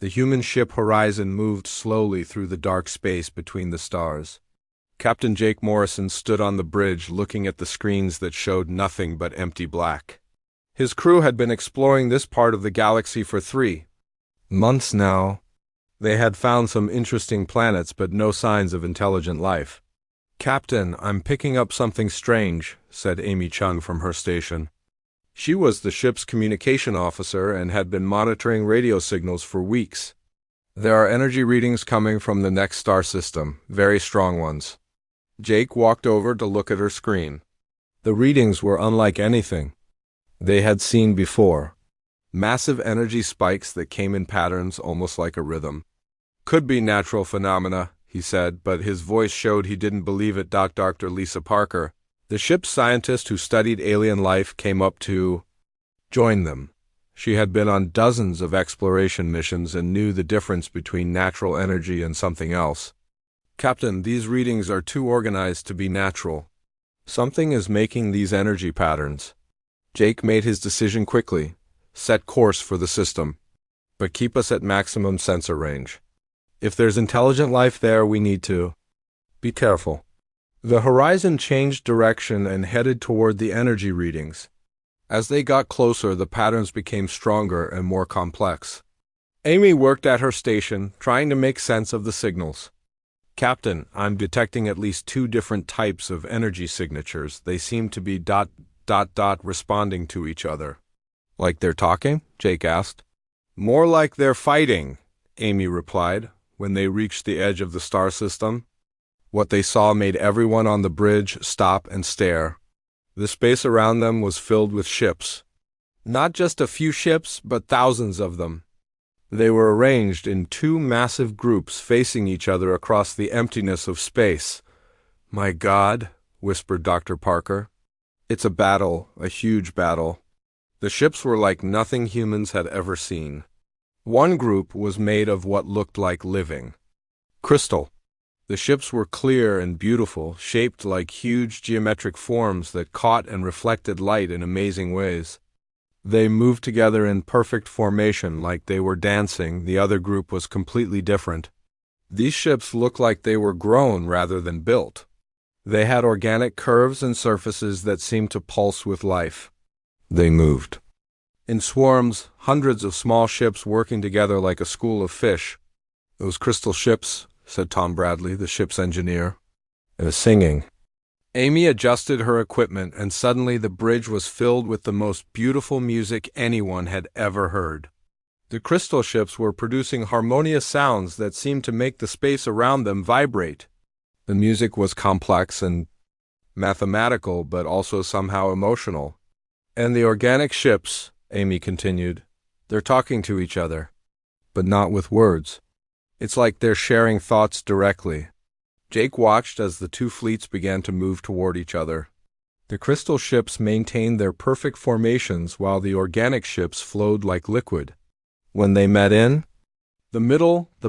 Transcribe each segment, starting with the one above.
The human ship Horizon moved slowly through the dark space between the stars. Captain Jake Morrison stood on the bridge looking at the screens that showed nothing but empty black. His crew had been exploring this part of the galaxy for 3 months now. They had found some interesting planets but no signs of intelligent life. "Captain, I'm picking up something strange," said Amy Chung from her station. She was the ship's communication officer and had been monitoring radio signals for weeks. "There are energy readings coming from the next star system, very strong ones." Jake walked over to look at her screen. The readings were unlike anything they had seen before. Massive energy spikes that came in patterns almost like a rhythm. "Could be natural phenomena," he said, but his voice showed he didn't believe it. Dr. Lisa Parker, the ship's scientist who studied alien life, came up to join them. She had been on dozens of exploration missions and knew the difference between natural energy and something else. "Captain, these readings are too organized to be natural. Something is making these energy patterns." Jake made his decision quickly. "Set course for the system, but keep us at maximum sensor range. If there's intelligent life there, we need to be careful." The Horizon changed direction and headed toward the energy readings. As they got closer, the patterns became stronger and more complex. Amy worked at her station, trying to make sense of the signals. "Captain, I'm detecting at least 2 different types of energy signatures. They seem to be ... responding to each other." "Like they're talking?" Jake asked. "More like they're fighting," Amy replied. When they reached the edge of the star system, what they saw made everyone on the bridge stop and stare. The space around them was filled with ships. Not just a few ships, but thousands of them. They were arranged in 2 massive groups facing each other across the emptiness of space. "My God," whispered Dr. Parker. "It's a battle, a huge battle." The ships were like nothing humans had ever seen. One group was made of what looked like living crystal. The ships were clear and beautiful, shaped like huge geometric forms that caught and reflected light in amazing ways. They moved together in perfect formation like they were dancing. The other group was completely different. These ships looked like they were grown rather than built. They had organic curves and surfaces that seemed to pulse with life. They moved in swarms, hundreds of small ships working together like a school of fish. "Those crystal ships," said Tom Bradley, the ship's engineer. "It was singing." Amy adjusted her equipment, and suddenly the bridge was filled with the most beautiful music anyone had ever heard. The crystal ships were producing harmonious sounds that seemed to make the space around them vibrate. The music was complex and mathematical, but also somehow emotional. "And the organic ships," Amy continued, "they're talking to each other, but not with words. It's like they're sharing thoughts directly." Jake watched as the 2 fleets began to move toward each other. The crystal ships maintained their perfect formations while the organic ships flowed like liquid. When they met in the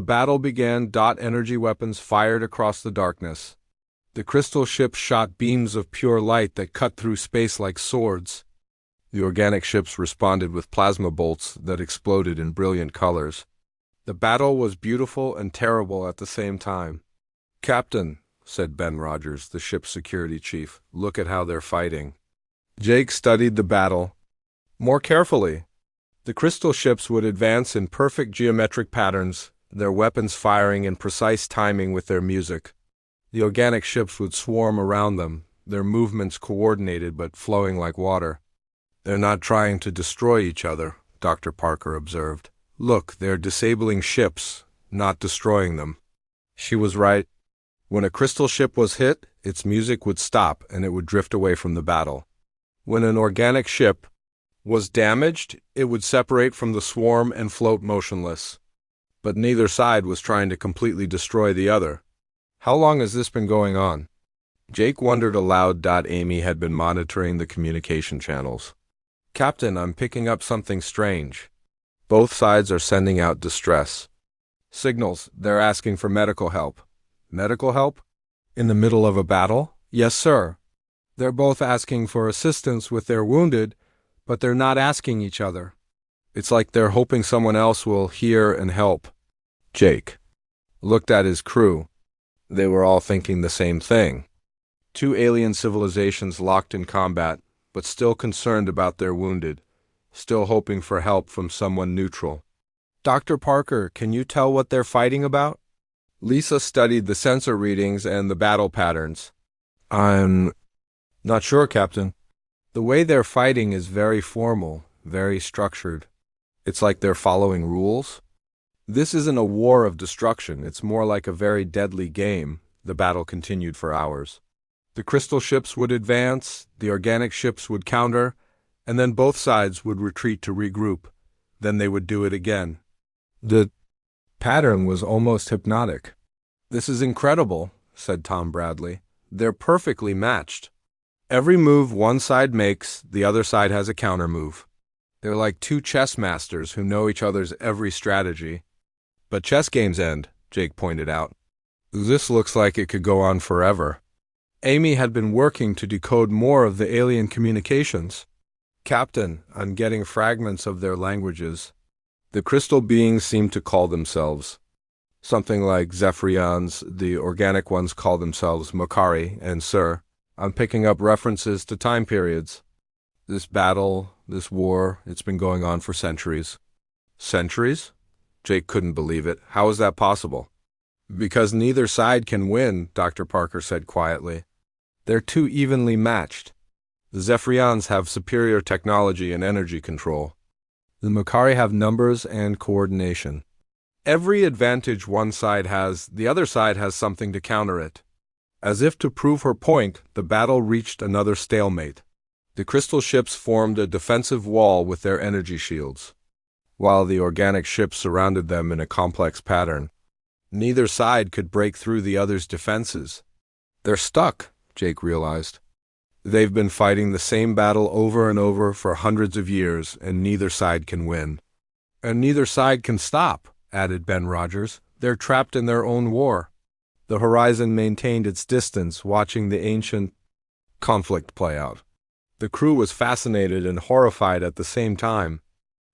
battle began. Energy weapons fired across the darkness. The crystal ships shot beams of pure light that cut through space like swords. The organic ships responded with plasma bolts that exploded in brilliant colors. The battle was beautiful and terrible at the same time. "Captain," said Ben Rogers, the ship's security chief, "look at how they're fighting." Jake studied the battle more carefully. The crystal ships would advance in perfect geometric patterns, their weapons firing in precise timing with their music. The organic ships would swarm around them, their movements coordinated but flowing like water. "They're not trying to destroy each other," Dr. Parker observed. "Look, they're disabling ships, not destroying them." She was right. When a crystal ship was hit, its music would stop and it would drift away from the battle. When an organic ship was damaged, it would separate from the swarm and float motionless. But neither side was trying to completely destroy the other. "How long has this been going on?" Jake wondered aloud. Amy had been monitoring the communication channels. "Captain, I'm picking up something strange. Both sides are sending out distress signals. They're asking for medical help." "Medical help? In the middle of a battle?" "Yes, sir. They're both asking for assistance with their wounded, but they're not asking each other." It's like they're hoping someone else will hear and help. Jake looked at his crew. They were all thinking the same thing. Two alien civilizations locked in combat, but still concerned about their wounded, still hoping for help from someone neutral. Dr. Parker, can you tell what they're fighting about? Lisa studied the sensor readings and the battle patterns. I'm not sure, Captain. The way they're fighting is very formal, very structured. It's like they're following rules. This isn't a war of destruction, it's more like a very deadly game. The battle continued for hours. The crystal ships would advance, the organic ships would counter, and then both sides would retreat to regroup. Then they would do it again. The pattern was almost hypnotic. This is incredible, said Tom Bradley. They're perfectly matched. Every move one side makes, the other side has a counter move. They're like two chess masters who know each other's every strategy. But chess games end, Jake pointed out. This looks like it could go on forever. Amy had been working to decode more of the alien communications. Captain, I'm getting fragments of their languages. The crystal beings seem to call themselves something like Zephyrians, the organic ones call themselves Makari, and Sir. I'm picking up references to time periods. This battle, this war, it's been going on for centuries. Centuries? Jake couldn't believe it. How is that possible? Because neither side can win, Dr. Parker said quietly. They're too evenly matched. The Zephyrians have superior technology and energy control. The Makari have numbers and coordination. Every advantage one side has, the other side has something to counter it. As if to prove her point, the battle reached another stalemate. The crystal ships formed a defensive wall with their energy shields, while the organic ships surrounded them in a complex pattern. Neither side could break through the other's defenses. They're stuck, Jake realized. They've been fighting the same battle over and over for hundreds of years, and neither side can win. And neither side can stop, added Ben Rogers. They're trapped in their own war. The horizon maintained its distance, watching the ancient conflict play out. The crew was fascinated and horrified at the same time.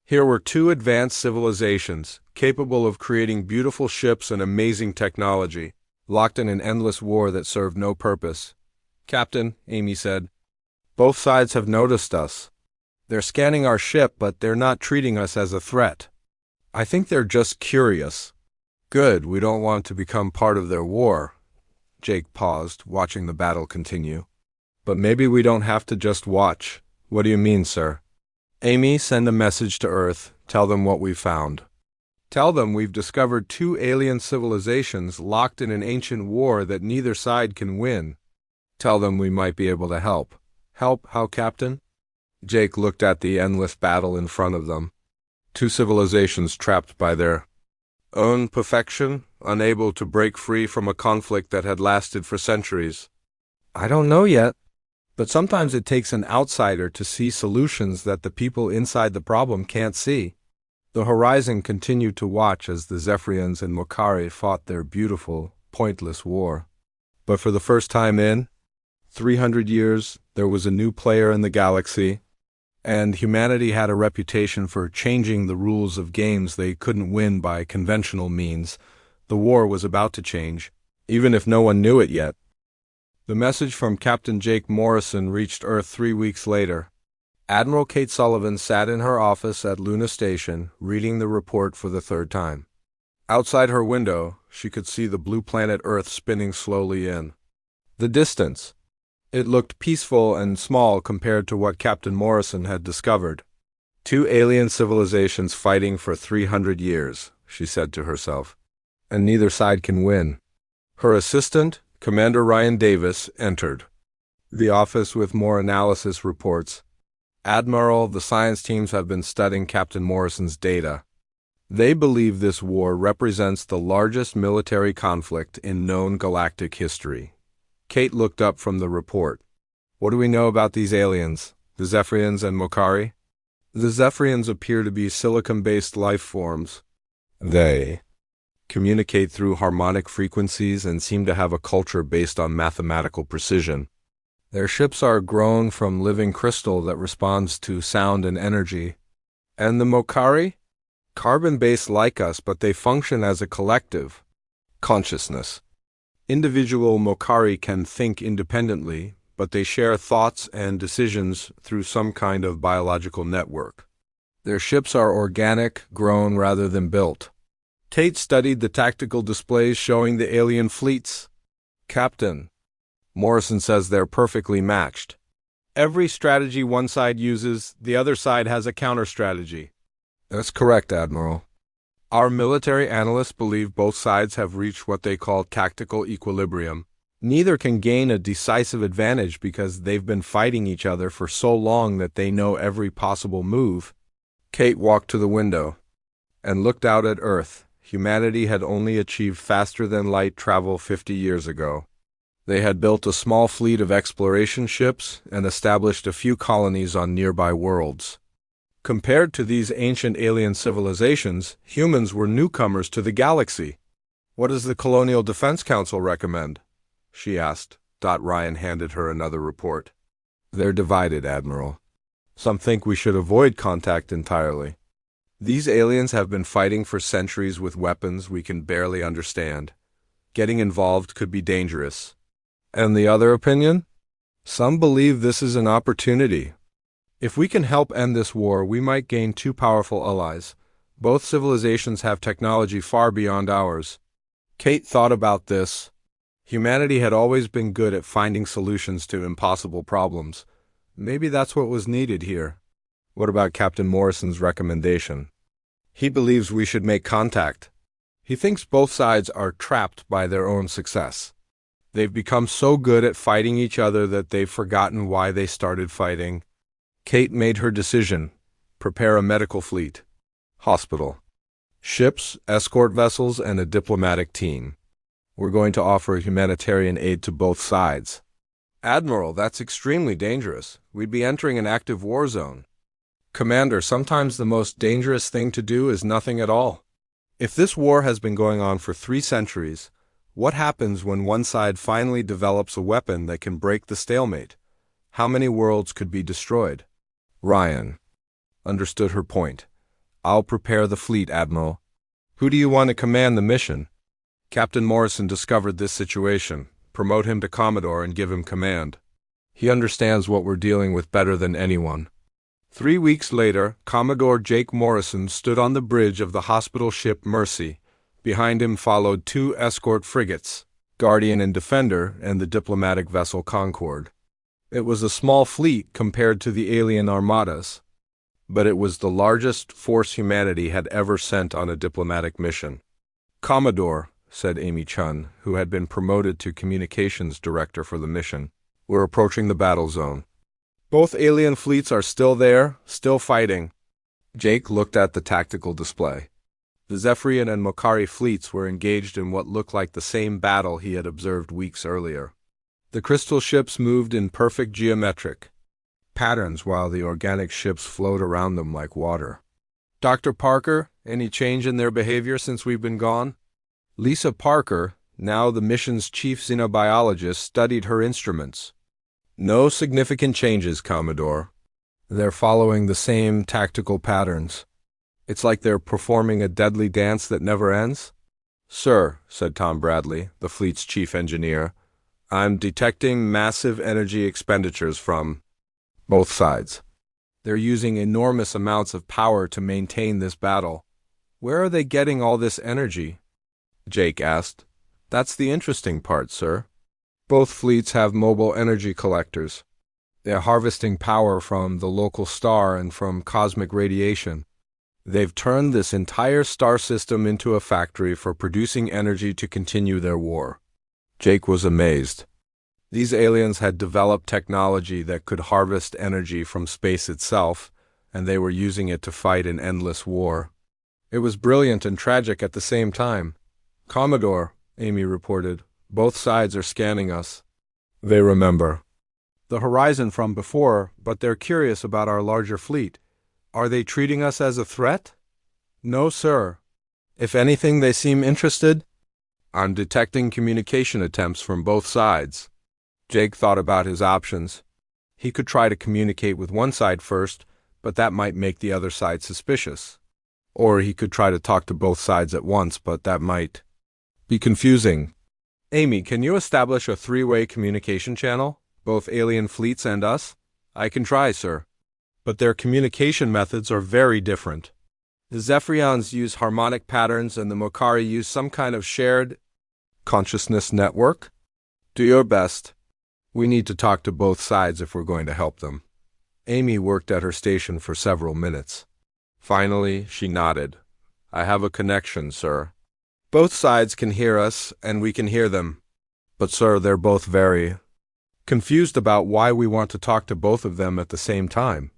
Here were two advanced civilizations, capable of creating beautiful ships and amazing technology, locked in an endless war that served no purpose. Captain, Amy said, both sides have noticed us. They're scanning our ship, but they're not treating us as a threat. I think they're just curious. Good, we don't want to become part of their war. Jake paused, watching the battle continue. But maybe we don't have to just watch. What do you mean, sir? Amy, send a message to Earth. Tell them what we found. Tell them we've discovered two alien civilizations locked in an ancient war that neither side can win. Tell them we might be able to help. Help, how, Captain? Jake looked at the endless battle in front of them. Two civilizations trapped by their own perfection, unable to break free from a conflict that had lasted for centuries. I don't know yet, but sometimes it takes an outsider to see solutions that the people inside the problem can't see. The horizon continued to watch as the Zephyrians and Makari fought their beautiful, pointless war. But for the first time in 300 years, there was a new player in the galaxy, and humanity had a reputation for changing the rules of games they couldn't win by conventional means. The war was about to change, even if no one knew it yet. The message from Captain Jake Morrison reached Earth 3 weeks later. Admiral Kate Sullivan sat in her office at Luna Station, reading the report for the third time. Outside her window, she could see the blue planet Earth spinning slowly in the distance. It looked peaceful and small compared to what Captain Morrison had discovered. Two alien civilizations fighting for 300 years, she said to herself, and neither side can win. Her assistant, Commander Ryan Davis, entered the office with more analysis reports. Admiral, the science teams have been studying Captain Morrison's data. They believe this war represents the largest military conflict in known galactic history. Kate looked up from the report. What do we know about these aliens, the Zephyrians and Makari? The Zephyrians appear to be silicon-based life forms. They communicate through harmonic frequencies and seem to have a culture based on mathematical precision. Their ships are grown from living crystal that responds to sound and energy. And the Mokari? Carbon-based like us, but they function as a collective consciousness. Individual Mokari can think independently, but they share thoughts and decisions through some kind of biological network. Their ships are organic, grown rather than built. Kate studied the tactical displays showing the alien fleets. Captain, Morrison says they're perfectly matched. Every strategy one side uses, the other side has a counter-strategy. That's correct, Admiral. Our military analysts believe both sides have reached what they call tactical equilibrium. Neither can gain a decisive advantage because they've been fighting each other for so long that they know every possible move. Kate walked to the window and looked out at Earth. Humanity had only achieved faster-than-light travel 50 years ago. They had built a small fleet of exploration ships and established a few colonies on nearby worlds. Compared to these ancient alien civilizations, humans were newcomers to the galaxy. What does the Colonial Defense Council recommend? She asked. Ryan handed her another report. They're divided, Admiral. Some think we should avoid contact entirely. These aliens have been fighting for centuries with weapons we can barely understand. Getting involved could be dangerous. And the other opinion? Some believe this is an opportunity. If we can help end this war, we might gain two powerful allies. Both civilizations have technology far beyond ours. Kate thought about this. Humanity had always been good at finding solutions to impossible problems. Maybe that's what was needed here. What about Captain Morrison's recommendation? He believes we should make contact. He thinks both sides are trapped by their own success. They've become so good at fighting each other that they've forgotten why they started fighting. Kate made her decision. Prepare a medical fleet. Hospital. Ships, escort vessels, and a diplomatic team. We're going to offer humanitarian aid to both sides. Admiral, that's extremely dangerous. We'd be entering an active war zone. Commander, sometimes the most dangerous thing to do is nothing at all. If this war has been going on for 3 centuries, what happens when one side finally develops a weapon that can break the stalemate? How many worlds could be destroyed? Ryan understood her point. I'll prepare the fleet, Admiral. Who do you want to command the mission? Captain Morrison discovered this situation. Promote him to Commodore and give him command. He understands what we're dealing with better than anyone. 3 weeks later, Commodore Jake Morrison stood on the bridge of the hospital ship Mercy. Behind him followed 2 escort frigates, Guardian and Defender, and the diplomatic vessel Concord. It was a small fleet compared to the alien armadas, but it was the largest force humanity had ever sent on a diplomatic mission. Commodore, said Amy Chun, who had been promoted to communications director for the mission, we're approaching the battle zone. Both alien fleets are still there, still fighting. Jake looked at the tactical display. The Zephyrian and Mokari fleets were engaged in what looked like the same battle he had observed weeks earlier. The crystal ships moved in perfect geometric patterns while the organic ships flowed around them like water. Dr. Parker, any change in their behavior since we've been gone? Lisa Parker, now the mission's chief xenobiologist, studied her instruments. No significant changes, Commodore. They're following the same tactical patterns. It's like they're performing a deadly dance that never ends? Sir, said Tom Bradley, the fleet's chief engineer, I'm detecting massive energy expenditures from both sides. They're using enormous amounts of power to maintain this battle. Where are they getting all this energy? Jake asked. That's the interesting part, sir. Both fleets have mobile energy collectors. They're harvesting power from the local star and from cosmic radiation. They've turned this entire star system into a factory for producing energy to continue their war. Jake was amazed. These aliens had developed technology that could harvest energy from space itself, and they were using it to fight an endless war. It was brilliant and tragic at the same time. Commodore, Amy reported, both sides are scanning us. They remember the horizon from before, but they're curious about our larger fleet. Are they treating us as a threat? No, sir. If anything, they seem interested. I'm detecting communication attempts from both sides. Jake thought about his options. He could try to communicate with one side first, but that might make the other side suspicious. Or he could try to talk to both sides at once, but that might be confusing. Amy, can you establish a three-way communication channel? Both alien fleets and us? I can try, sir. But their communication methods are very different. The Zephyrians use harmonic patterns and the Mokari use some kind of shared consciousness network? Do your best. We need to talk to both sides if we're going to help them. Amy worked at her station for several minutes. Finally, she nodded. I have a connection, sir. Both sides can hear us, and we can hear them. But, sir, they're both very confused about why we want to talk to both of them at the same time.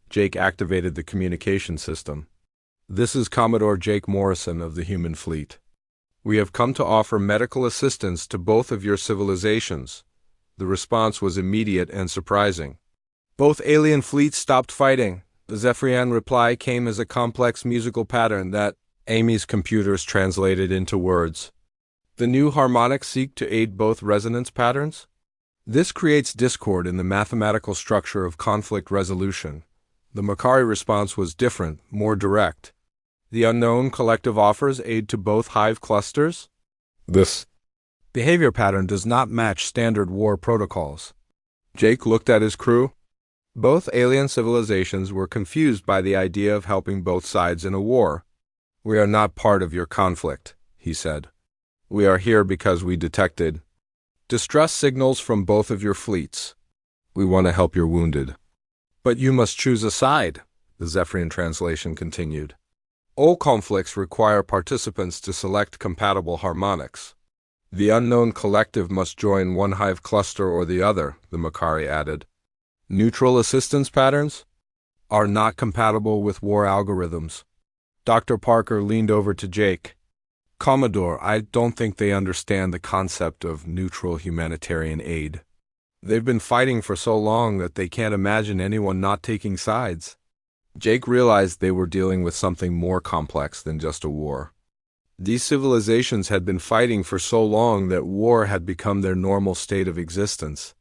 Jake activated the communication system. This is Commodore Jake Morrison of the Human Fleet. We have come to offer medical assistance to both of your civilizations. The response was immediate and surprising. Both alien fleets stopped fighting. The Zephyrian reply came as a complex musical pattern that Amy's computers translated into words. The new harmonics seek to aid both resonance patterns. This creates discord in the mathematical structure of conflict resolution. The Mokari response was different, more direct. The unknown collective offers aid to both hive clusters. This behavior pattern does not match standard war protocols. Jake looked at his crew. Both alien civilizations were confused by the idea of helping both sides in a war. We are not part of your conflict, he said. We are here because we detected distress signals from both of your fleets. We want to help your wounded. But you must choose a side, the Zephyrian translation continued. All conflicts require participants to select compatible harmonics. The unknown collective must join one hive cluster or the other, the Mokari added. Neutral assistance patterns are not compatible with war algorithms. Dr. Parker leaned over to Jake. Commodore, I don't think they understand the concept of neutral humanitarian aid. They've been fighting for so long that they can't imagine anyone not taking sides. Jake realized they were dealing with something more complex than just a war. These civilizations had been fighting for so long that war had become their normal state of existence.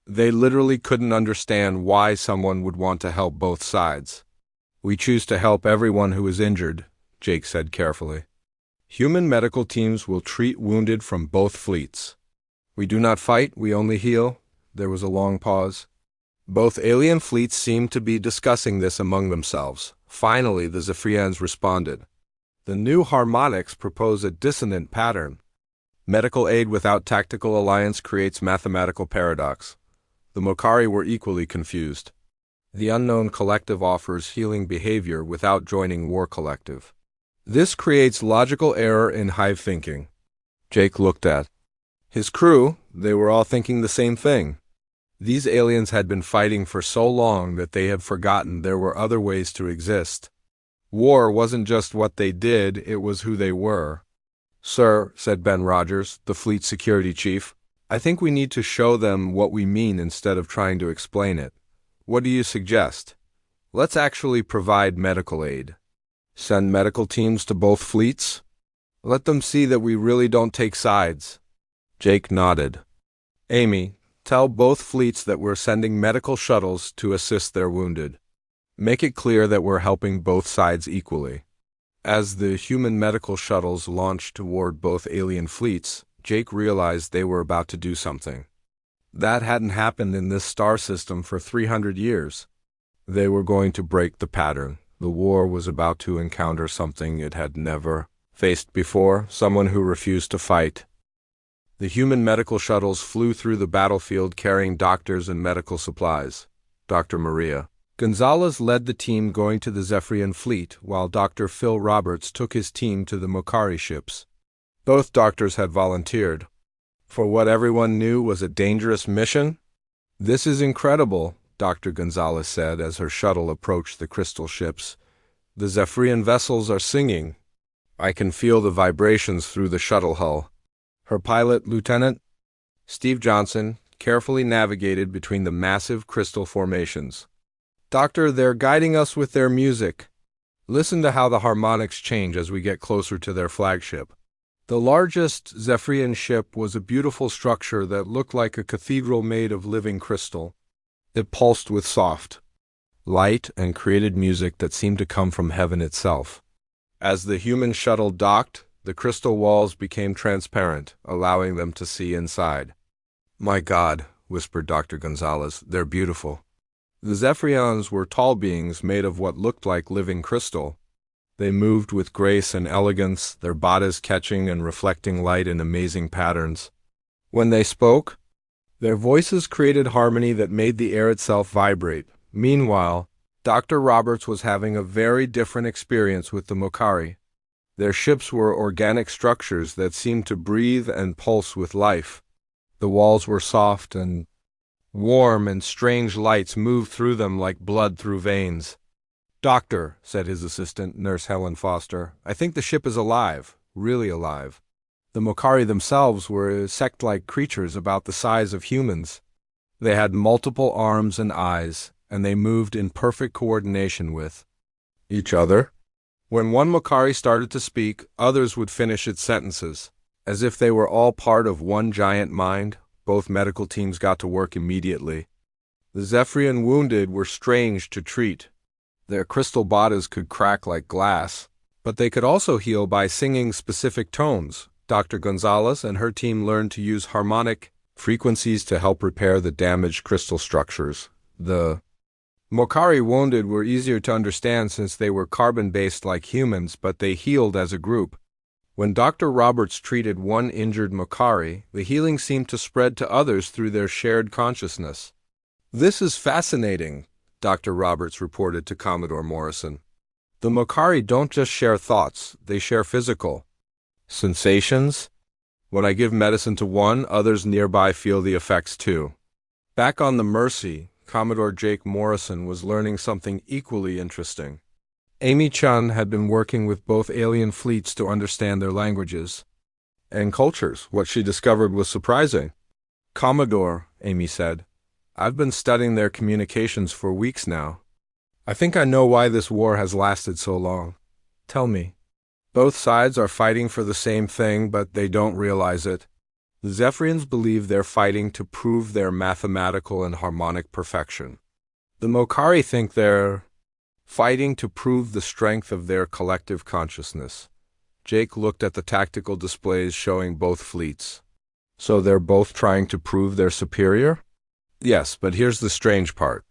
They literally couldn't understand why someone would want to help both sides. We choose to help everyone who is injured, Jake said carefully. Human medical teams will treat wounded from both fleets. We do not fight, we only heal. There was a long pause. Both alien fleets seemed to be discussing this among themselves. Finally, the Zephyrians responded. The new harmonics propose a dissonant pattern. Medical aid without tactical alliance creates mathematical paradox. The Mokari were equally confused. The unknown collective offers healing behavior without joining war collective. This creates logical error in hive thinking. Jake looked at his crew. They were all thinking the same thing. These aliens had been fighting for so long that they had forgotten there were other ways to exist. War wasn't just what they did, it was who they were. Sir, said Ben Rogers, the fleet security chief, I think we need to show them what we mean instead of trying to explain it. What do you suggest? Let's actually provide medical aid. Send medical teams to both fleets? Let them see that we really don't take sides. Jake nodded. Amy, tell both fleets that we're sending medical shuttles to assist their wounded. Make it clear that we're helping both sides equally. As the human medical shuttles launched toward both alien fleets, Jake realized they were about to do something. That hadn't happened in this star system for 300 years. They were going to break the pattern. The war was about to encounter something it had never faced before, someone who refused to fight. The human medical shuttles flew through the battlefield carrying doctors and medical supplies. Dr. Maria Gonzalez led the team going to the Zephyrian fleet, while Dr. Phil Roberts took his team to the Mokari ships. Both doctors had volunteered for what everyone knew was a dangerous mission. This is incredible, Dr. Gonzalez said as her shuttle approached the crystal ships. The Zephyrian vessels are singing. I can feel the vibrations through the shuttle hull. Her pilot, Lieutenant Steve Johnson, carefully navigated between the massive crystal formations. Doctor, they're guiding us with their music. Listen to how the harmonics change as we get closer to their flagship. The largest Zephyrian ship was a beautiful structure that looked like a cathedral made of living crystal. It pulsed with soft light, and created music that seemed to come from heaven itself. As the human shuttle docked, the crystal walls became transparent, allowing them to see inside. "My God," whispered Dr. Gonzalez, "they're beautiful." The Zephyrians were tall beings made of what looked like living crystal. They moved with grace and elegance, their bodies catching and reflecting light in amazing patterns. When they spoke, their voices created harmony that made the air itself vibrate. Meanwhile, Dr. Roberts was having a very different experience with the Mokari. Their ships were organic structures that seemed to breathe and pulse with life. The walls were soft and warm, and strange lights moved through them like blood through veins. "Doctor," said his assistant, Nurse Helen Foster, "I think the ship is alive, really alive." The Mokari themselves were insect-like creatures about the size of humans. They had multiple arms and eyes, and they moved in perfect coordination with each other. When one Mokari started to speak, others would finish its sentences. As if they were all part of one giant mind, both medical teams got to work immediately. The Zephyrian wounded were strange to treat. Their crystal bodies could crack like glass, but they could also heal by singing specific tones. Dr. Gonzalez and her team learned to use harmonic frequencies to help repair the damaged crystal structures. The Mokari wounded were easier to understand since they were carbon-based like humans, but they healed as a group. When Dr. Roberts treated one injured Mokari, the healing seemed to spread to others through their shared consciousness. "This is fascinating," Dr. Roberts reported to Commodore Morrison. "The Mokari don't just share thoughts, they share physical sensations. When I give medicine to one, others nearby feel the effects too." Back on the Mercy, Commodore Jake Morrison was learning something equally interesting. Amy Chun had been working with both alien fleets to understand their languages and cultures. What she discovered was surprising. "Commodore," Amy said, "I've been studying their communications for weeks now. I think I know why this war has lasted so long. Tell me." "Both sides are fighting for the same thing, but they don't realize it. The Zephyrians believe they're fighting to prove their mathematical and harmonic perfection. The Mokari think they're fighting to prove the strength of their collective consciousness." Jake looked at the tactical displays showing both fleets. "So they're both trying to prove they're superior?" "Yes, but here's the strange part.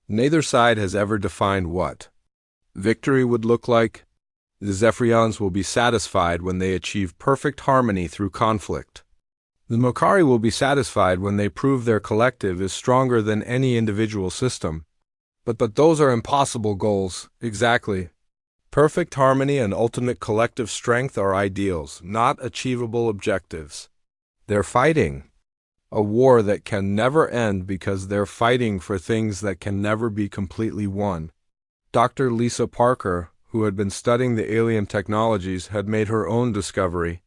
Neither side has ever defined what victory would look like. The Zephyrians will be satisfied when they achieve perfect harmony through conflict. The Mokari will be satisfied when they prove their collective is stronger than any individual system. But those are impossible goals." "Exactly. Perfect harmony and ultimate collective strength are ideals, not achievable objectives. They're fighting a war that can never end because they're fighting for things that can never be completely won." Dr. Lisa Parker, who had been studying the alien technologies, had made her own discovery.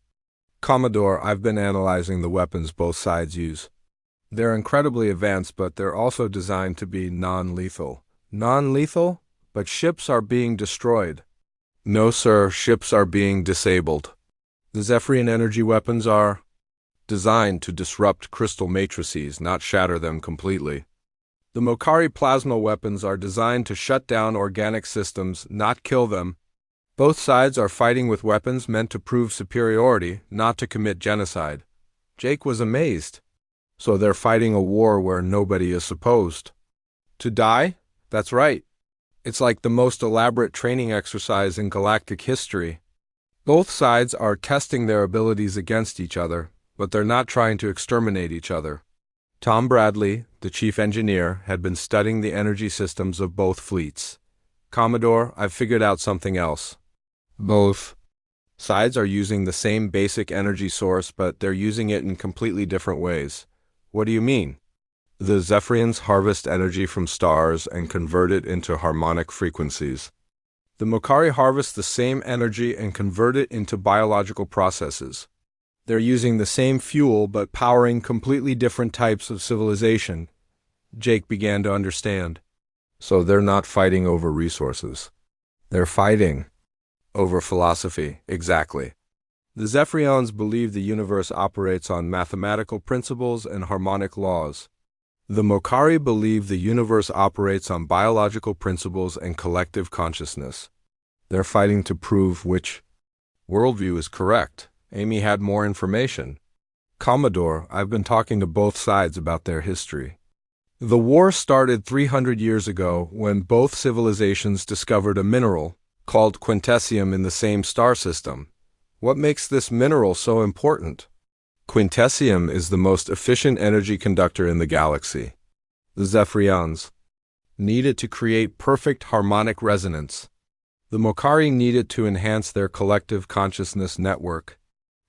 "Commodore, I've been analyzing the weapons both sides use. They're incredibly advanced, but they're also designed to be non-lethal." "Non-lethal? But ships are being destroyed." "No, sir, ships are being disabled. The Zephyrian energy weapons are designed to disrupt crystal matrices, not shatter them completely. The Mokari plasma weapons are designed to shut down organic systems, not kill them. Both sides are fighting with weapons meant to prove superiority, not to commit genocide." Jake was amazed. "So they're fighting a war where nobody is supposed to die?" "That's right. It's like the most elaborate training exercise in galactic history. Both sides are testing their abilities against each other, but they're not trying to exterminate each other." Tom Bradley, the chief engineer, had been studying the energy systems of both fleets. "Commodore, I've figured out something else. Both sides are using the same basic energy source, but they're using it in completely different ways." "What do you mean?" "The Zephyrians harvest energy from stars and convert it into harmonic frequencies. The Mokari harvest the same energy and convert it into biological processes. They're using the same fuel but powering completely different types of civilization." Jake began to understand. "So they're not fighting over resources. They're fighting over philosophy." "Exactly. The Zephyrians believe the universe operates on mathematical principles and harmonic laws. The Mokari believe the universe operates on biological principles and collective consciousness. They're fighting to prove which worldview is correct. Amy had more information. Commodore, I've been talking to both sides about their history. The war started 300 years ago when both civilizations discovered a mineral called quintessium in the same star system. What makes this mineral so important? Quintessium is the most efficient energy conductor in the galaxy. The Zephyrians need it to create perfect harmonic resonance. The Mokari need it to enhance their collective consciousness network.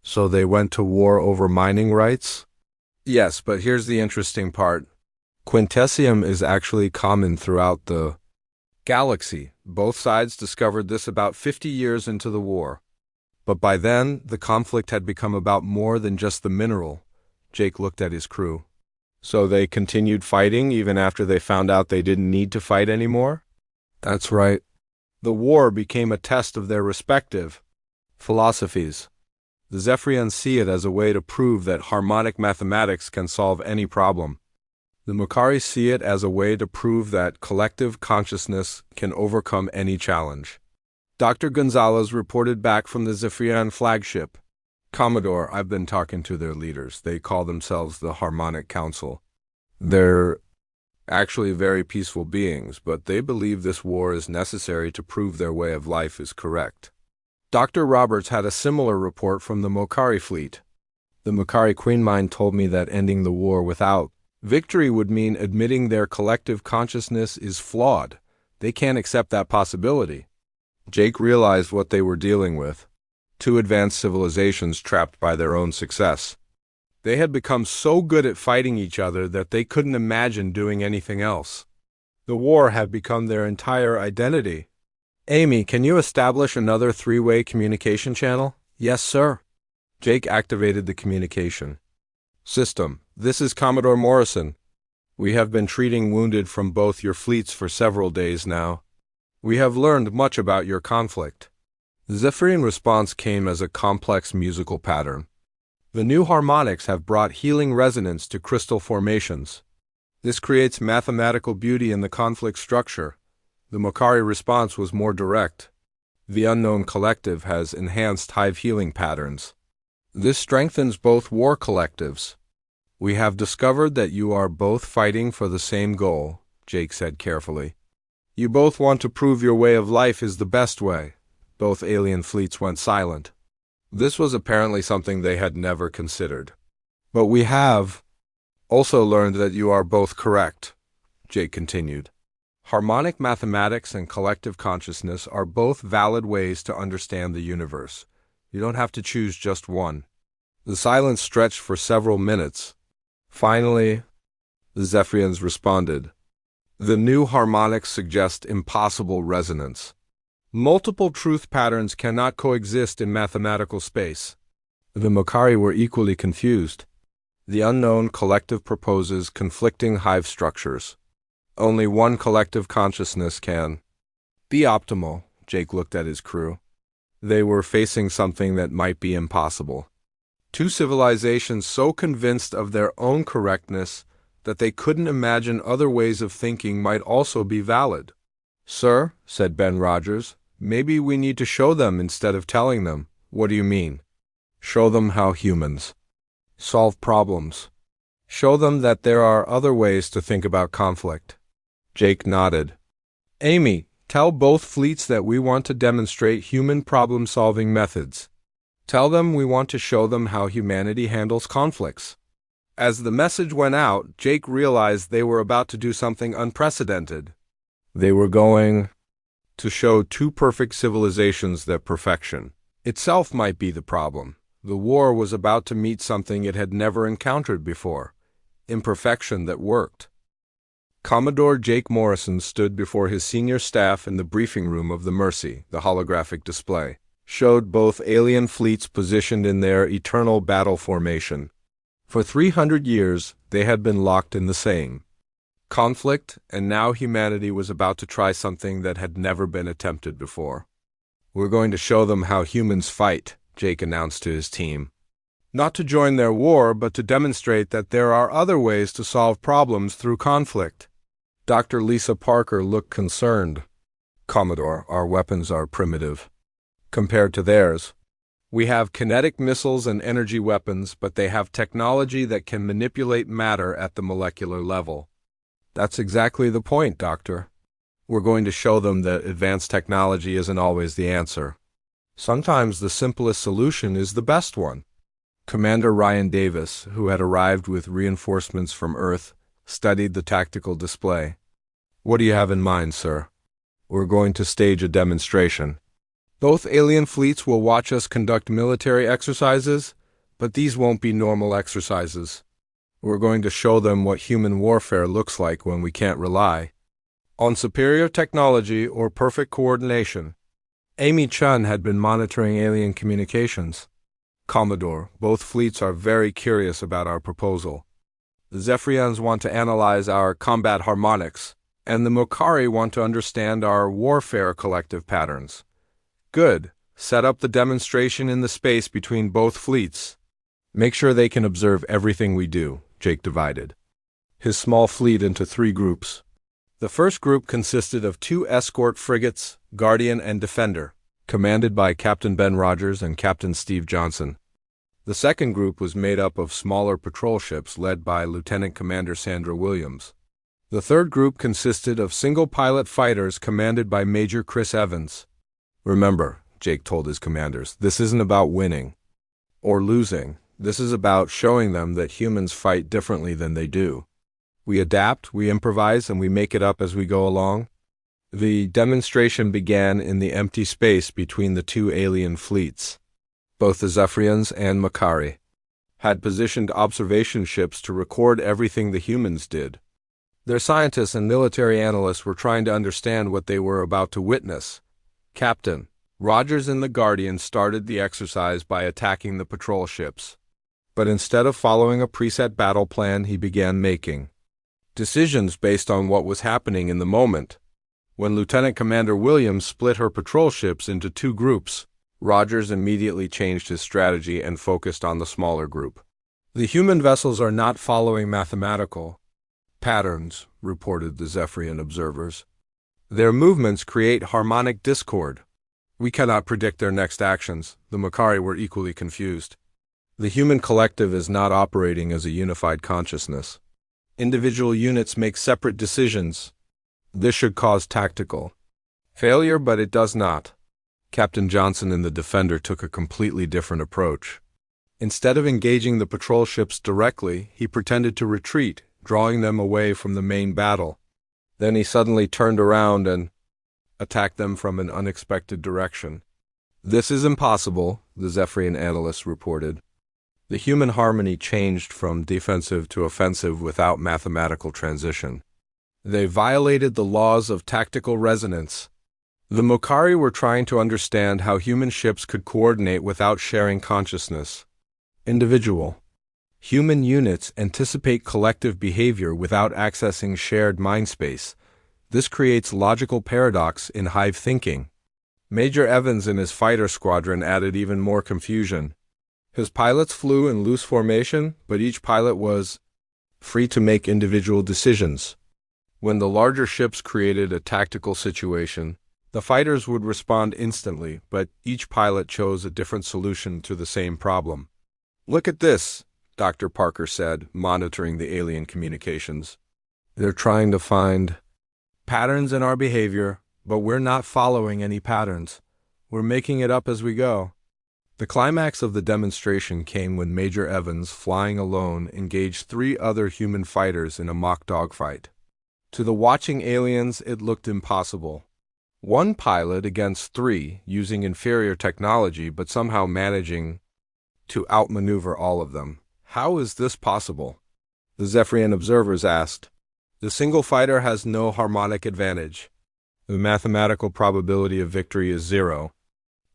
So they went to war over mining rights? Yes, but here's the interesting part. Quintessium is actually common throughout the galaxy. Both sides discovered this about 50 years into the war. But by then, the conflict had become about more than just the mineral. Jake looked at his crew. So they continued fighting even after they found out they didn't need to fight anymore? That's right. The war became a test of their respective philosophies. The Zephyrians see it as a way to prove that harmonic mathematics can solve any problem. The Mokari see it as a way to prove that collective consciousness can overcome any challenge. Dr. Gonzalez reported back from the Zephyrian flagship. Commodore, I've been talking to their leaders. They call themselves the Harmonic Council. They're actually very peaceful beings, but they believe this war is necessary to prove their way of life is correct. Dr. Roberts had a similar report from the Mokari fleet. The Mokari Queen Mind told me that ending the war without victory would mean admitting their collective consciousness is flawed. They can't accept that possibility. Jake realized what they were dealing with. Two advanced civilizations trapped by their own success. They had become so good at fighting each other that they couldn't imagine doing anything else. The war had become their entire identity. Amy, can you establish another three-way communication channel? Yes, sir. Jake activated the communication system. This is Commodore Morrison. We have been treating wounded from both your fleets for several days now. We have learned much about your conflict. The Zephyrian response came as a complex musical pattern. The new harmonics have brought healing resonance to crystal formations. This creates mathematical beauty in the conflict structure. The Mokari response was more direct. The unknown collective has enhanced hive healing patterns. This strengthens both war collectives. We have discovered that you are both fighting for the same goal, Jake said carefully. You both want to prove your way of life is the best way. Both alien fleets went silent. This was apparently something they had never considered. But we have also learned that you are both correct, Jake continued. Harmonic mathematics and collective consciousness are both valid ways to understand the universe. You don't have to choose just one. The silence stretched for several minutes. Finally, the Zephyrians responded. The new harmonics suggest impossible resonance. Multiple truth patterns cannot coexist in mathematical space. The Mokari were equally confused. The unknown collective proposes conflicting hive structures. Only one collective consciousness can be optimal. Jake looked at his crew. They were facing something that might be impossible. Two civilizations so convinced of their own correctness that they couldn't imagine other ways of thinking might also be valid. Sir, said Ben Rogers, maybe we need to show them instead of telling them. What do you mean? Show them how humans solve problems. Show them that there are other ways to think about conflict. Jake nodded. Amy, tell both fleets that we want to demonstrate human problem-solving methods. Tell them we want to show them how humanity handles conflicts. As the message went out, Jake realized they were about to do something unprecedented. They were going to show two perfect civilizations that perfection itself might be the problem. The war was about to meet something it had never encountered before, imperfection that worked. Commodore Jake Morrison stood before his senior staff in the briefing room of the Mercy. The holographic display showed both alien fleets positioned in their eternal battle formation. For 300 years, they had been locked in the same conflict, and now humanity was about to try something that had never been attempted before. We're going to show them how humans fight, Jake announced to his team. Not to join their war, but to demonstrate that there are other ways to solve problems through conflict. Dr. Lisa Parker looked concerned. Commodore, our weapons are primitive compared to theirs. We have kinetic missiles and energy weapons, but they have technology that can manipulate matter at the molecular level. That's exactly the point, Doctor. We're going to show them that advanced technology isn't always the answer. Sometimes the simplest solution is the best one. Commander Ryan Davis, who had arrived with reinforcements from Earth, studied the tactical display. What do you have in mind, sir? We're going to stage a demonstration. Both alien fleets will watch us conduct military exercises, but these won't be normal exercises. We're going to show them what human warfare looks like when we can't rely on superior technology or perfect coordination. Amy Chun had been monitoring alien communications. Commodore, both fleets are very curious about our proposal. The Zephyrians want to analyze our combat harmonics, and the Mokari want to understand our warfare collective patterns. Good. Set up the demonstration in the space between both fleets. Make sure they can observe everything we do, Jake divided his small fleet into 3 groups. The first group consisted of 2 escort frigates, Guardian and Defender, commanded by Captain Ben Rogers and Captain Steve Johnson. The second group was made up of smaller patrol ships led by Lieutenant Commander Sandra Williams. The third group consisted of single-pilot fighters commanded by Major Chris Evans. Remember, Jake told his commanders, this isn't about winning or losing. This is about showing them that humans fight differently than they do. We adapt, we improvise, and we make it up as we go along. The demonstration began in the empty space between the 2 alien fleets. Both the Zephyrians and Mokari had positioned observation ships to record everything the humans did. Their scientists and military analysts were trying to understand what they were about to witness. Captain Rogers and the Guardian started the exercise by attacking the patrol ships. But instead of following a preset battle plan, he began making decisions based on what was happening in the moment. When Lieutenant Commander Williams split her patrol ships into 2 groups, Rogers immediately changed his strategy and focused on the smaller group. The human vessels are not following mathematical patterns, reported the Zephyrian observers. Their movements create harmonic discord. We cannot predict their next actions. The Mokari were equally confused. The human collective is not operating as a unified consciousness. Individual units make separate decisions. This should cause tactical failure, but it does not. Captain Johnson and the Defender took a completely different approach. Instead of engaging the patrol ships directly, he pretended to retreat, drawing them away from the main battle. Then he suddenly turned around and attacked them from an unexpected direction. This is impossible, the Zephyrian analysts reported. The human harmony changed from defensive to offensive without mathematical transition. They violated the laws of tactical resonance. The Mokari were trying to understand how human ships could coordinate without sharing consciousness. Individual human units anticipate collective behavior without accessing shared mind space. This creates logical paradox in hive thinking. Major Evans and his fighter squadron added even more confusion. His pilots flew in loose formation, but each pilot was free to make individual decisions. When the larger ships created a tactical situation, the fighters would respond instantly, but each pilot chose a different solution to the same problem. Look at this, Dr. Parker said, monitoring the alien communications. They're trying to find patterns in our behavior, but we're not following any patterns. We're making it up as we go. The climax of the demonstration came when Major Evans, flying alone, engaged 3 other human fighters in a mock dogfight. To the watching aliens, it looked impossible. 1 pilot against 3, using inferior technology but somehow managing to outmaneuver all of them. How is this possible? The Zephyrian observers asked. The single fighter has no harmonic advantage. The mathematical probability of victory is 0.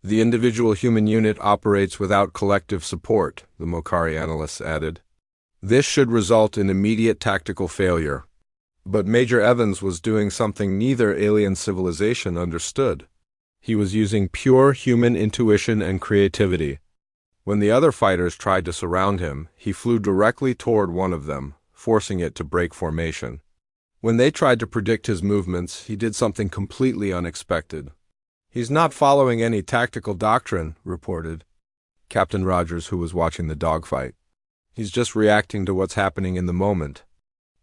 The individual human unit operates without collective support, the Mokari analysts added. This should result in immediate tactical failure. But Major Evans was doing something neither alien civilization understood. He was using pure human intuition and creativity. When the other fighters tried to surround him, he flew directly toward one of them, forcing it to break formation. When they tried to predict his movements, he did something completely unexpected. "He's not following any tactical doctrine," reported Captain Rogers, who was watching the dogfight. "He's just reacting to what's happening in the moment."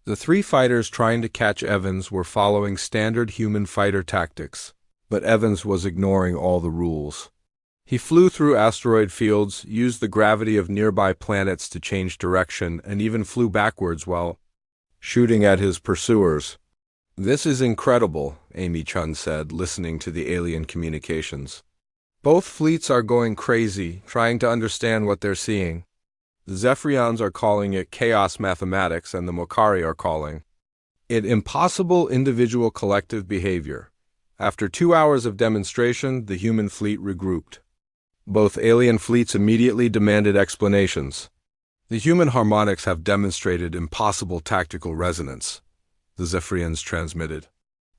The three fighters trying to catch Evans were following standard human fighter tactics, but Evans was ignoring all the rules. He flew through asteroid fields, used the gravity of nearby planets to change direction, and even flew backwards while shooting at his pursuers. "This is incredible," Amy Chun said, listening to the alien communications. "Both fleets are going crazy, trying to understand what they're seeing. The Zephyrians are calling it chaos mathematics, and the Mokari are calling it impossible individual collective behavior." After 2 hours of demonstration, the human fleet regrouped. Both alien fleets immediately demanded explanations. "The human harmonics have demonstrated impossible tactical resonance," the Zephyrians transmitted.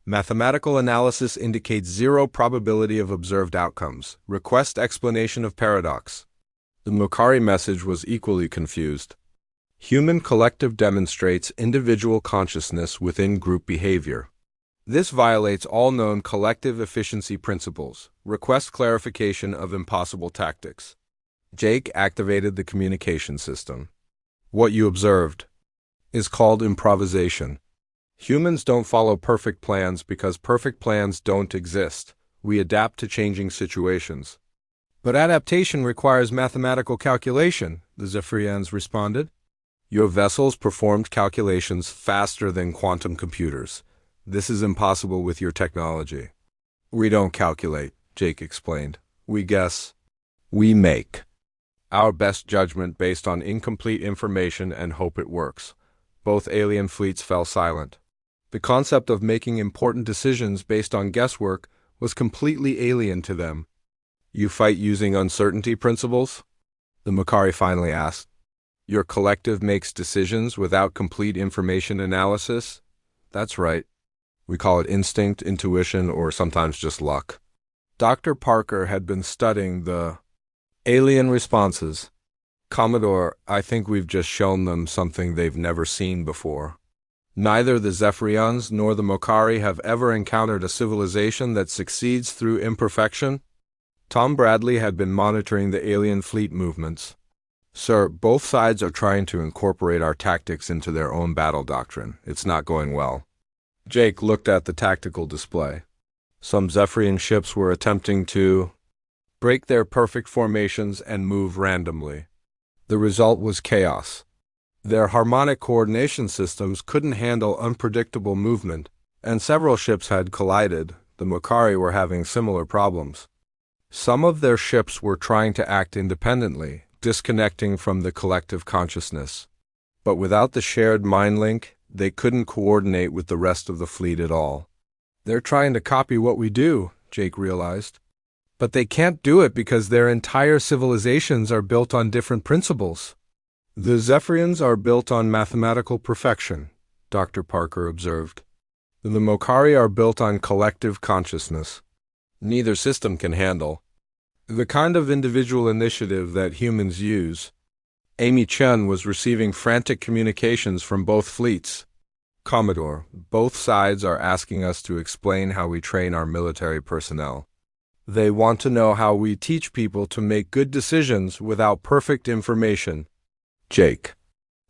"Mathematical analysis indicates zero probability of observed outcomes. Request explanation of paradox." The Mokari message was equally confused. "Human collective demonstrates individual consciousness within group behavior. This violates all known collective efficiency principles. Request clarification of impossible tactics." Jake activated the communication system. "What you observed is called improvisation. Humans don't follow perfect plans because perfect plans don't exist. We adapt to changing situations." "But adaptation requires mathematical calculation," the Zephyrians responded. "Your vessels performed calculations faster than quantum computers. This is impossible with your technology." "We don't calculate," Jake explained. "We guess. We make our best judgment based on incomplete information and hope it works." Both alien fleets fell silent. The concept of making important decisions based on guesswork was completely alien to them. "You fight using uncertainty principles?" the Mokari finally asked. "Your collective makes decisions without complete information analysis?" "That's right. We call it instinct, intuition, or sometimes just luck." Dr. Parker had been studying the alien responses. "Commodore, I think we've just shown them something they've never seen before. Neither the Zephyrians nor the Mokari have ever encountered a civilization that succeeds through imperfection." Tom Bradley had been monitoring the alien fleet movements. "Sir, both sides are trying to incorporate our tactics into their own battle doctrine. It's not going well." Jake looked at the tactical display. Some Zephyrian ships were attempting to break their perfect formations and move randomly. The result was chaos. Their harmonic coordination systems couldn't handle unpredictable movement, and several ships had collided. The Mokari were having similar problems. Some of their ships were trying to act independently, disconnecting from the collective consciousness. But without the shared mind link, they couldn't coordinate with the rest of the fleet at all. "They're trying to copy what we do," Jake realized. "But they can't do it because their entire civilizations are built on different principles." "The Zephyrians are built on mathematical perfection," Dr. Parker observed. "The Mokari are built on collective consciousness. Neither system can handle the kind of individual initiative that humans use." Amy Chen was receiving frantic communications from both fleets. "Commodore, both sides are asking us to explain how we train our military personnel. They want to know how we teach people to make good decisions without perfect information." Jake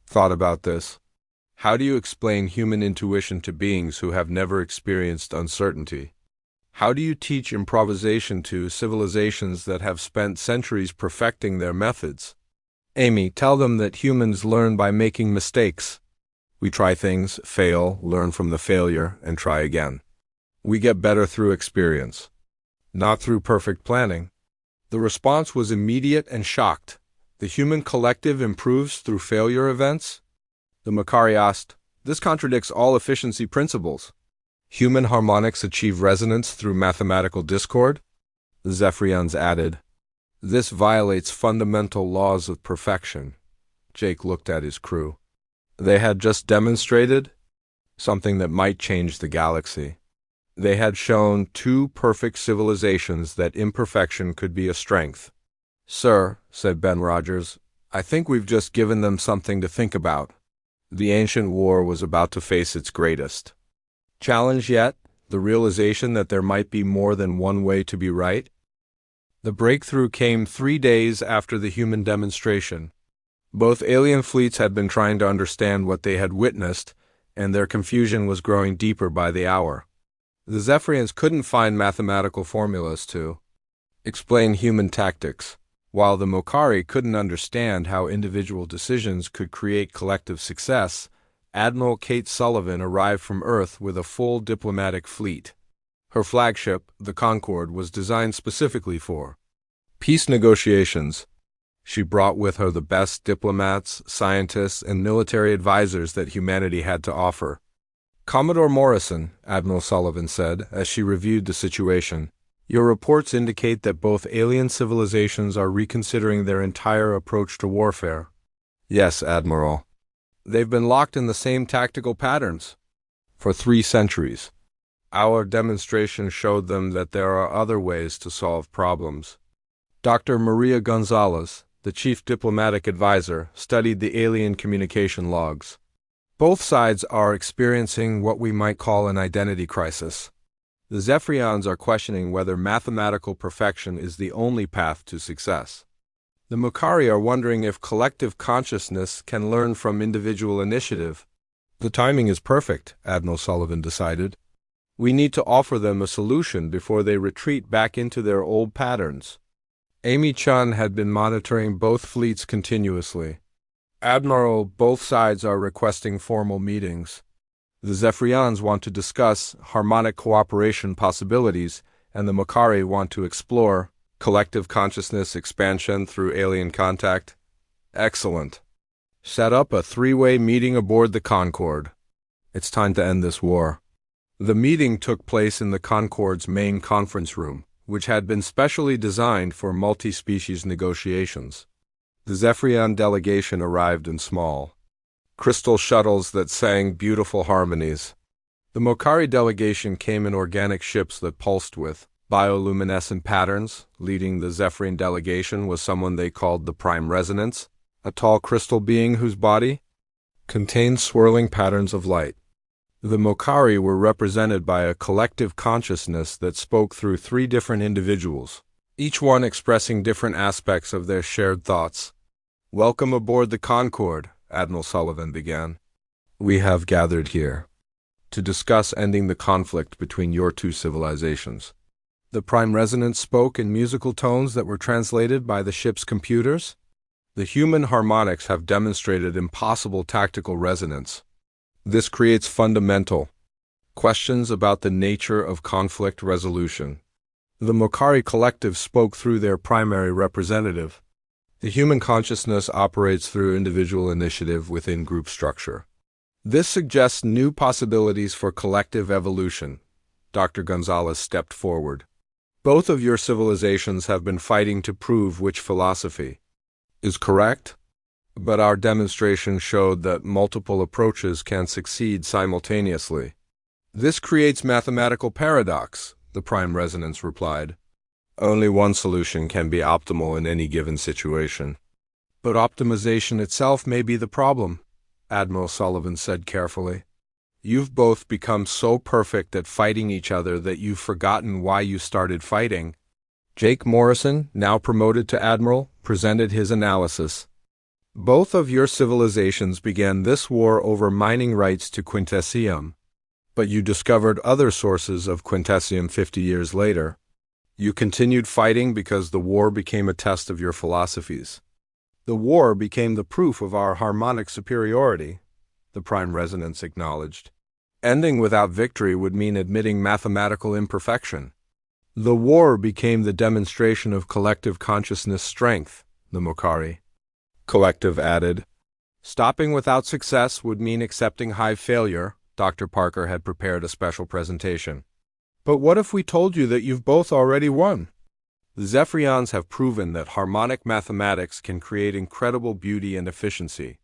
thought about this. How do you explain human intuition to beings who have never experienced uncertainty? How do you teach improvisation to civilizations that have spent centuries perfecting their methods? "Amy, tell them that humans learn by making mistakes. We try things, fail, learn from the failure, and try again. We get better through experience, not through perfect planning." The response was immediate and shocked. "The human collective improves through failure events?" The Mokari asked. "This contradicts all efficiency principles. Human harmonics achieve resonance through mathematical discord?" The Zephyrians added. "This violates fundamental laws of perfection." Jake looked at his crew. They had just demonstrated something that might change the galaxy. They had shown two perfect civilizations that imperfection could be a strength. "Sir," said Ben Rogers, "I think we've just given them something to think about." The ancient war was about to face its greatest challenge yet, the realization that there might be more than one way to be right. The breakthrough came 3 days after the human demonstration. Both alien fleets had been trying to understand what they had witnessed, and their confusion was growing deeper by the hour. The Zephyrians couldn't find mathematical formulas to explain human tactics, while the Mokari couldn't understand how individual decisions could create collective success. Admiral Kate Sullivan arrived from Earth with a full diplomatic fleet. Her flagship, the Concorde, was designed specifically for peace negotiations. She brought with her the best diplomats, scientists, and military advisors that humanity had to offer. "Commodore Morrison," Admiral Sullivan said as she reviewed the situation, "your reports indicate that both alien civilizations are reconsidering their entire approach to warfare." "Yes, Admiral. They've been locked in the same tactical patterns for 3 centuries. Our demonstration showed them that there are other ways to solve problems." Dr. Maria Gonzalez, the chief diplomatic advisor, studied the alien communication logs. "Both sides are experiencing what we might call an identity crisis. The Zephyrians are questioning whether mathematical perfection is the only path to success. The Mokari are wondering if collective consciousness can learn from individual initiative." "The timing is perfect," Admiral Sullivan decided. "We need to offer them a solution before they retreat back into their old patterns." Amy Chun had been monitoring both fleets continuously. "Admiral, both sides are requesting formal meetings. The Zephyrians want to discuss harmonic cooperation possibilities, and the Mokari want to explore collective consciousness expansion through alien contact." "Excellent. Set up a 3-way meeting aboard the Concorde. It's time to end this war." The meeting took place in the Concorde's main conference room, which had been specially designed for multi-species negotiations. The Zephyrian delegation arrived in small crystal shuttles that sang beautiful harmonies. The Mokari delegation came in organic ships that pulsed with bioluminescent patterns. Leading the Zephyrian delegation was someone they called the Prime Resonance, a tall crystal being whose body contained swirling patterns of light. The Mokari were represented by a collective consciousness that spoke through 3 different individuals, each one expressing different aspects of their shared thoughts. "Welcome aboard the Concorde," Admiral Sullivan began. "We have gathered here to discuss ending the conflict between your 2 civilizations." The Prime Resonance spoke in musical tones that were translated by the ship's computers. "The human harmonics have demonstrated impossible tactical resonance. This creates fundamental questions about the nature of conflict resolution." The Mokari collective spoke through their primary representative. "The human consciousness operates through individual initiative within group structure. This suggests new possibilities for collective evolution." Dr. Gonzalez stepped forward. "Both of your civilizations have been fighting to prove which philosophy is correct, but our demonstration showed that multiple approaches can succeed simultaneously." "This creates mathematical paradox," the Prime Resonance replied. "Only one solution can be optimal in any given situation." "But optimization itself may be the problem," Admiral Sullivan said carefully. "You've both become so perfect at fighting each other that you've forgotten why you started fighting." Jake Morrison, now promoted to Admiral, presented his analysis. "Both of your civilizations began this war over mining rights to quintessium, but you discovered other sources of quintessium 50 years later. You continued fighting because the war became a test of your philosophies. The war became the proof of our harmonic superiority," the Prime Resonance acknowledged. "Ending without victory would mean admitting mathematical imperfection. The war became the demonstration of collective consciousness strength," the Mokari collective added. "Stopping without success would mean accepting high failure." Dr. Parker had prepared a special presentation. "But what if we told you that you've both already won? The Zephyrians have proven that harmonic mathematics can create incredible beauty and efficiency.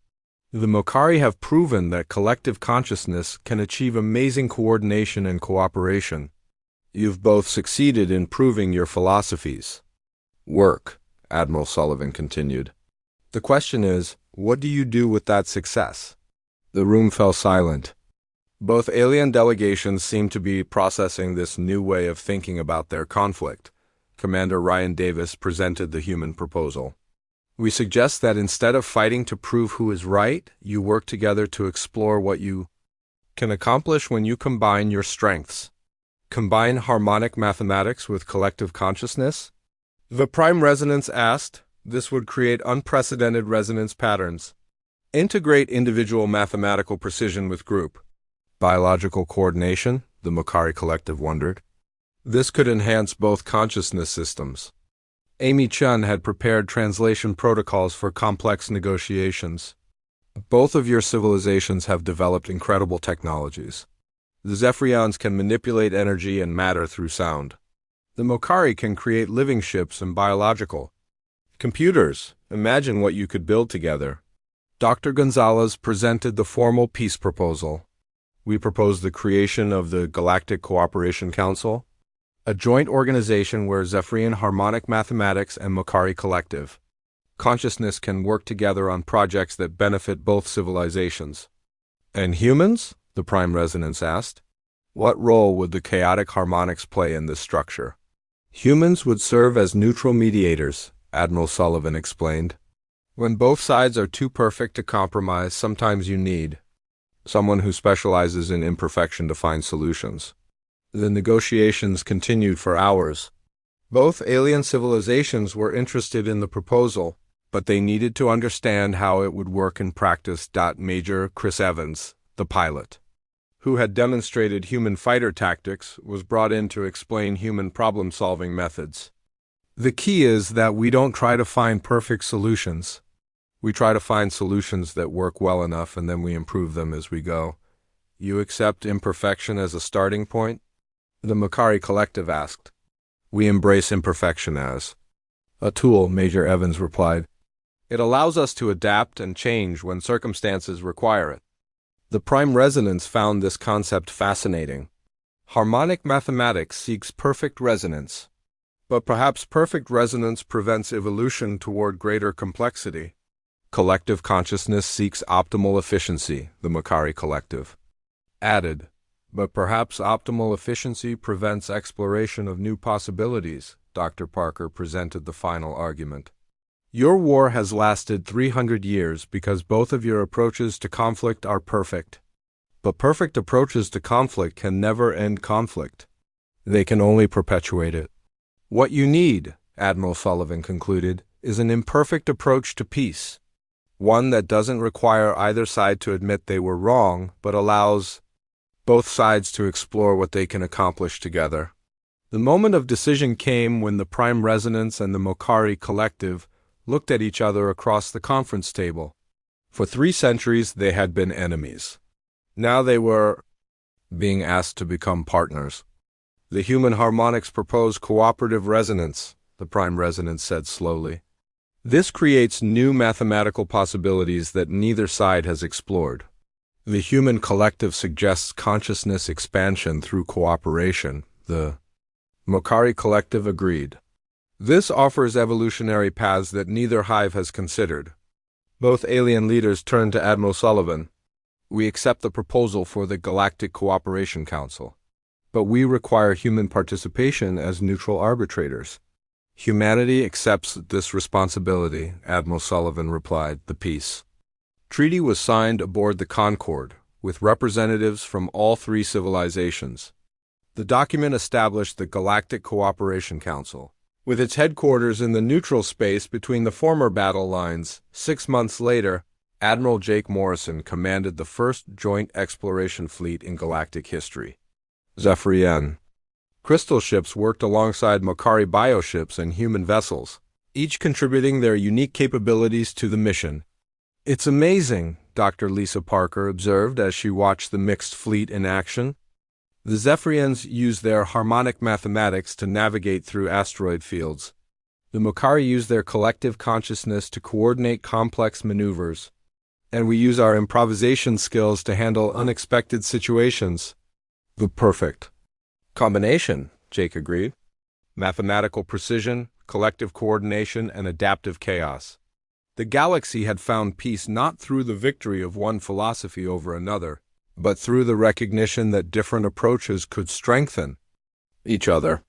The Mokari have proven that collective consciousness can achieve amazing coordination and cooperation. You've both succeeded in proving your philosophies work," Admiral Sullivan continued. The question is, what do you do with that success? The room fell silent. Both alien delegations seemed to be processing this new way of thinking about their conflict. Commander Ryan Davis presented the human proposal. We suggest that instead of fighting to prove who is right, you work together to explore what you can accomplish when you combine your strengths. Combine harmonic mathematics with collective consciousness? The Prime Resonance asked. This would create unprecedented resonance patterns. Integrate individual mathematical precision with group. Biological coordination, the Mokari Collective wondered. This could enhance both consciousness systems. Amy Chun had prepared translation protocols for complex negotiations. Both of your civilizations have developed incredible technologies. The Zephyrians can manipulate energy and matter through sound. The Mokari can create living ships and biological computers. Imagine what you could build together. Dr. Gonzalez presented the formal peace proposal. We propose the creation of the Galactic Cooperation Council, a joint organization where Zephyrian harmonic mathematics and Mokari Collective consciousness can work together on projects that benefit both civilizations. And humans? The Prime Resonance asked. What role would the chaotic harmonics play in this structure? Humans would serve as neutral mediators, Admiral Sullivan explained. When both sides are too perfect to compromise, sometimes you need someone who specializes in imperfection to find solutions. The negotiations continued for hours. Both alien civilizations were interested in the proposal, but they needed to understand how it would work in practice. Major Chris Evans, the pilot, who had demonstrated human fighter tactics, was brought in to explain human problem-solving methods. The key is that we don't try to find perfect solutions. We try to find solutions that work well enough, and then we improve them as we go. You accept imperfection as a starting point? The Mokari Collective asked. We embrace imperfection as a tool, Major Evans replied. It allows us to adapt and change when circumstances require it. The Prime Resonance found this concept fascinating. Harmonic mathematics seeks perfect resonance, but perhaps perfect resonance prevents evolution toward greater complexity. Collective consciousness seeks optimal efficiency, the Mokari Collective added, but perhaps optimal efficiency prevents exploration of new possibilities. Dr. Parker presented the final argument. Your war has lasted 300 years because both of your approaches to conflict are perfect. But perfect approaches to conflict can never end conflict. They can only perpetuate it. What you need, Admiral Sullivan concluded, is an imperfect approach to peace. One that doesn't require either side to admit they were wrong, but allows both sides to explore what they can accomplish together. The moment of decision came when the Prime Resonance and the Mokari Collective looked at each other across the conference table. For 3 centuries they had been enemies. Now they were being asked to become partners. The human harmonics propose cooperative resonance, the Prime Resonance said slowly. This creates new mathematical possibilities that neither side has explored. The human collective suggests consciousness expansion through cooperation. The Mokari Collective agreed. This offers evolutionary paths that neither hive has considered. Both alien leaders turned to Admiral Sullivan. We accept the proposal for the Galactic Cooperation Council, but we require human participation as neutral arbitrators. Humanity accepts this responsibility, Admiral Sullivan replied. The peace treaty was signed aboard the Concorde, with representatives from all 3 civilizations. The document established the Galactic Cooperation Council, with its headquarters in the neutral space between the former battle lines. 6 months later, Admiral Jake Morrison commanded the first joint exploration fleet in galactic history. Zephyrian crystal ships worked alongside Mokari bioships and human vessels, each contributing their unique capabilities to the mission. It's amazing, Dr. Lisa Parker observed as she watched the mixed fleet in action. The Zephyrians use their harmonic mathematics to navigate through asteroid fields. The Mokari use their collective consciousness to coordinate complex maneuvers, and we use our improvisation skills to handle unexpected situations. The perfect combination, Jake agreed. Mathematical precision, collective coordination, and adaptive chaos. The galaxy had found peace not through the victory of one philosophy over another, but through the recognition that different approaches could strengthen each other.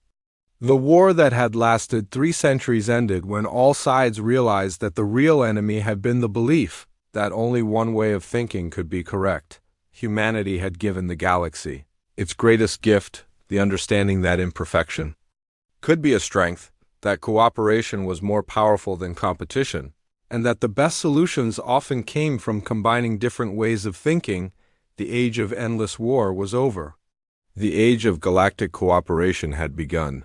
The war that had lasted 3 centuries ended when all sides realized that the real enemy had been the belief that only one way of thinking could be correct. Humanity had given the galaxy its greatest gift, the understanding that imperfection could be a strength, that cooperation was more powerful than competition, and that the best solutions often came from combining different ways of thinking. The age of endless war was over. The age of galactic cooperation had begun.